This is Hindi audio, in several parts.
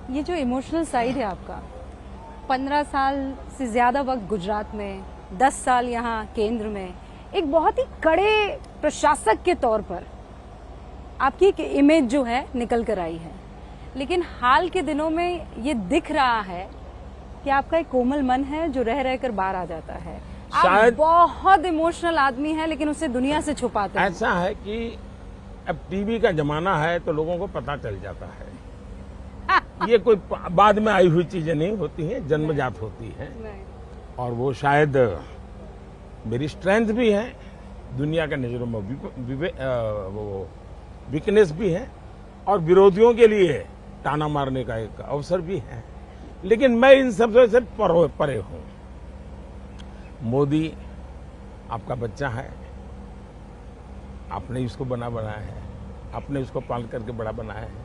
ये जो इमोशनल साइड है आपका, 15 साल से ज़्यादा वक्त गुजरात में, 10 साल यहाँ केंद्र में, एक बहुत ही कड़े प्रशासक के तौर पर आपकी एक इमेज जो है निकल कर आई है। लेकिन हाल के दिनों में ये दिख रहा है कि आपका एक कोमल मन है जो रह रह कर बाहर आ जाता है। आप बहुत इमोशनल आदमी है लेकिन उसे दुनिया से छुपाते हैं। ऐसा है कि अब टीवी का जमाना है तो लोगों को पता चल जाता है। ये कोई बाद में आई हुई चीजें नहीं होती हैं, जन्मजात होती हैं। और वो शायद मेरी स्ट्रेंथ भी है, दुनिया के नजरों में वो वीकनेस भी है, और विरोधियों के लिए ताना मारने का एक अवसर भी है। लेकिन मैं इन सबसे से परे हूं। मोदी आपका बच्चा है, आपने इसको बनाया है, आपने इसको पाल करके बड़ा बनाया है।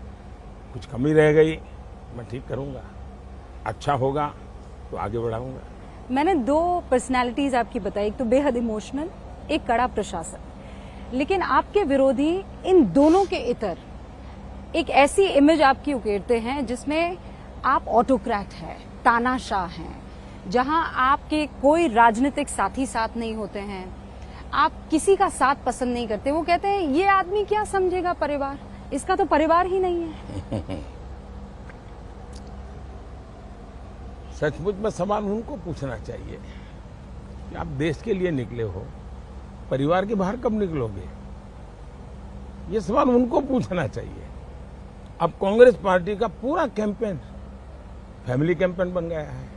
कुछ कमी रह गई मैं ठीक करूंगा, अच्छा होगा तो आगे बढ़ाऊंगा। मैंने 2 पर्सनालिटीज आपकी बताई, एक तो बेहद इमोशनल, एक कड़ा प्रशासक। लेकिन आपके विरोधी इन दोनों के इतर एक ऐसी इमेज आपकी उकेरते हैं जिसमें आप ऑटोक्रेट हैं, तानाशाह हैं, जहां आपके कोई राजनीतिक साथी साथ नहीं होते हैं, आप किसी का साथ पसंद नहीं करते। वो कहते हैं ये आदमी क्या समझेगा परिवार, इसका तो परिवार ही नहीं है। सचमुच में सवाल उनको पूछना चाहिए कि आप देश के लिए निकले हो, परिवार के बाहर कब निकलोगे? ये सवाल उनको पूछना चाहिए। अब कांग्रेस पार्टी का पूरा कैंपेन फैमिली कैंपेन बन गया है।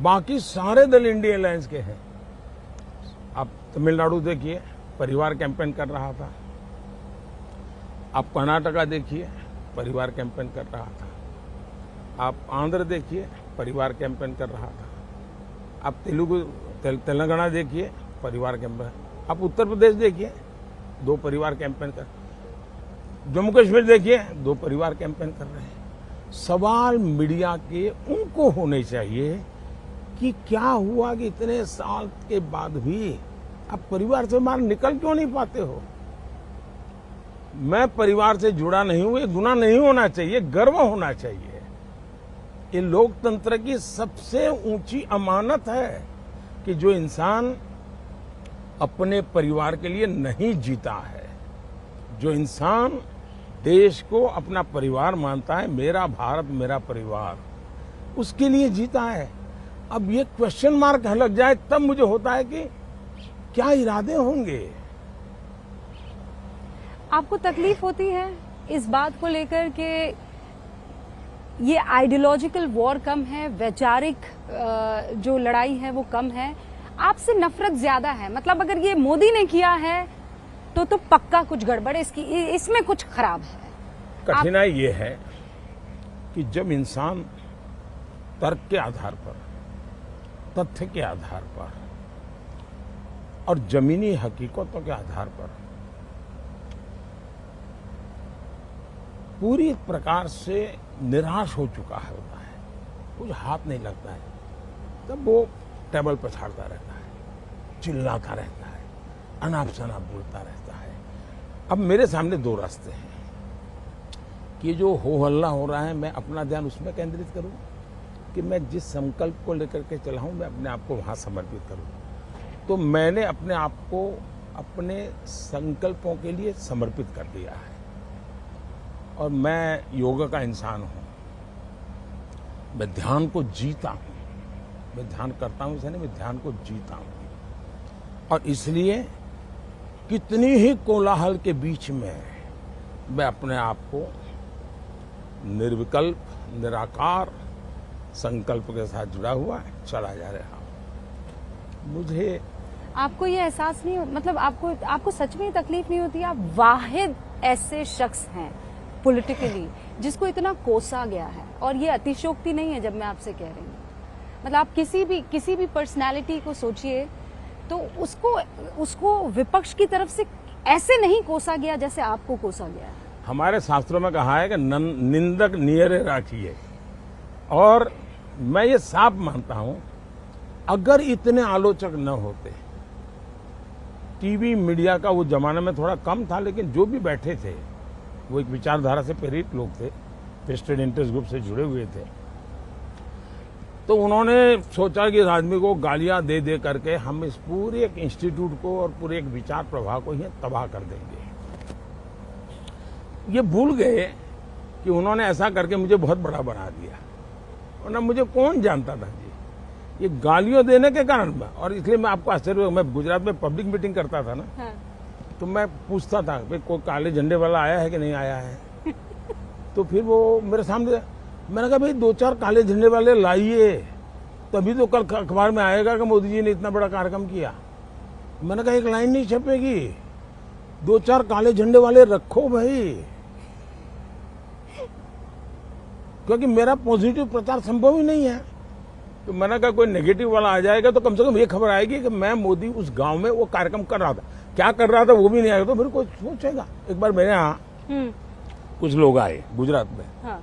बाकी सारे दल इंडिया अलायंस के हैं। आप तमिलनाडु देखिए, परिवार कैंपेन कर रहा था। आप कर्नाटका देखिए, परिवार कैंपेन कर रहा था। आप आंध्र देखिए, परिवार कैंपेन कर रहा था। आप तेलंगाना देखिए, परिवार कैंपेन। आप उत्तर प्रदेश देखिए, 2 परिवार कैंपेन कर। जम्मू कश्मीर देखिए, 2 परिवार कैंपेन कर रहे हैं। सवाल मीडिया के उनको होने चाहिए कि क्या हुआ कि इतने साल के बाद भी आप परिवार से बाहर निकल क्यों नहीं पाते हो? मैं परिवार से जुड़ा नहीं हूं, ये गुनाह नहीं होना चाहिए, गर्व होना चाहिए। ये लोकतंत्र की सबसे ऊंची अमानत है कि जो इंसान अपने परिवार के लिए नहीं जीता है, जो इंसान देश को अपना परिवार मानता है, मेरा भारत मेरा परिवार, उसके लिए जीता है। अब ये क्वेश्चन मार्क लग जाए तब मुझे होता है कि क्या इरादे होंगे। आपको तकलीफ होती है इस बात को लेकर कि ये आइडियोलॉजिकल वॉर कम है, वैचारिक जो लड़ाई है वो कम है, आपसे नफरत ज्यादा है? मतलब अगर ये मोदी ने किया है तो पक्का कुछ गड़बड़ है, इसमें कुछ खराब है। कठिनाई ये है कि जब इंसान तर्क के आधार पर, तथ्य के आधार पर और जमीनी हकीकतों के आधार पर पूरी प्रकार से निराश हो चुका है होता है, कुछ हाथ नहीं लगता है, तब वो टेबल पछाड़ता रहता है, चिल्लाता रहता है, अनाप शनाप बोलता रहता है। अब मेरे सामने 2 रास्ते हैं कि जो हो हल्ला हो रहा है मैं अपना ध्यान उसमें केंद्रित करूं कि मैं जिस संकल्प को लेकर के चला हूं मैं अपने आप को वहां समर्पित करूं। तो मैंने अपने आप को अपने संकल्पों के लिए समर्पित कर दिया है। और मैं योगा का इंसान हूं, मैं ध्यान को जीता हूं, मैं ध्यान करता हूं इसलिए मैं ध्यान को जीता हूं। और इसलिए कितनी ही कोलाहल के बीच में मैं अपने आप को निर्विकल्प, निराकार संकल्प के साथ जुड़ा हुआ है, चला जा रहा हूं। मुझे आपको ये एहसास नहीं, मतलब आपको सच में तकलीफ नहीं होती? आप वाहिद ऐसे शख्स हैं पॉलिटिकली जिसको इतना कोसा गया है, और ये अतिशयोक्ति नहीं है जब मैं आपसे कह रही हूँ। मतलब आप किसी भी पर्सनालिटी को सोचिए तो उसको विपक्ष की तरफ से ऐसे नहीं कोसा गया जैसे आपको कोसा गया है। हमारे शास्त्रों में कहा है कि निंदक नियरे राखिए, और मैं ये साफ मानता हूं अगर इतने आलोचक न होते, टीवी मीडिया का वो जमाने में थोड़ा कम था, लेकिन जो भी बैठे थे वो एक विचारधारा से प्रेरित लोग थे, वेस्टेड इंटरेस्ट ग्रुप से जुड़े हुए थे। तो उन्होंने सोचा कि इस आदमी को गालियां दे दे करके हम इस पूरे एक इंस्टीट्यूट को और पूरे एक विचार प्रवाह को ही तबाह कर देंगे। ये भूल गए कि उन्होंने ऐसा करके मुझे बहुत बड़ा बना दिया, वरना मुझे कौन जानता था जी। ये गालियां देने के कारण में, और इसलिए मैं आपको आश्चर्य, मैं गुजरात में पब्लिक मीटिंग करता था ना, हाँ। तो मैं पूछता था भाई कोई काले झंडे वाला आया है कि नहीं आया है। तो फिर वो मेरे सामने, मैंने कहा भाई 2-4 काले झंडे वाले लाइए, तभी तो कल अखबार में आएगा कि मोदी जी ने इतना बड़ा कार्यक्रम किया। मैंने कहा एक लाइन नहीं छपेगी, 2-4 काले झंडे वाले रखो भाई, क्योंकि मेरा पॉजिटिव प्रचार संभव ही नहीं है। तो मैंने कहा कोई नेगेटिव वाला आ जाएगा तो कम से कम ये खबर आएगी कि मैं मोदी उस गांव में वो कार्यक्रम कर रहा था, क्या कर रहा था वो भी नहीं आएगा, तो फिर कोई सोचेगा। एक बार मेरे यहाँ कुछ लोग आए गुजरात में, हाँ।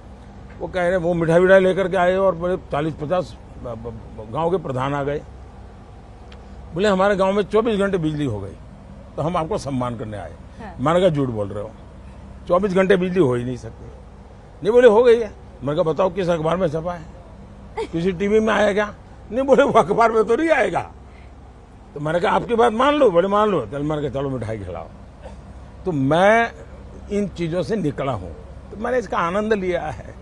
वो कह रहे, वो मिठाई विठाई लेकर के आए और बड़े 40-50 गांव के प्रधान आ गए। बोले हमारे गांव में 24 घंटे बिजली हो गई, तो हम आपको सम्मान करने आए। हाँ। मैंने कहा झूठ बोल रहे हो, 24 घंटे बिजली हो ही नहीं सकती। नहीं, बोले हो गई है। मैंने कहा बताओ किस अखबार में छपा है, किसी टीवी में आया क्या? नहीं, बोले वो अखबार में तो नहीं आएगा। तो मैंने कहा आपकी बात मान लो, बोले मान लो। चल, मैंने कहा चलो मिठाई खिलाओ। तो मैं इन चीजों से निकला हूं, तो मैंने इसका आनंद लिया है।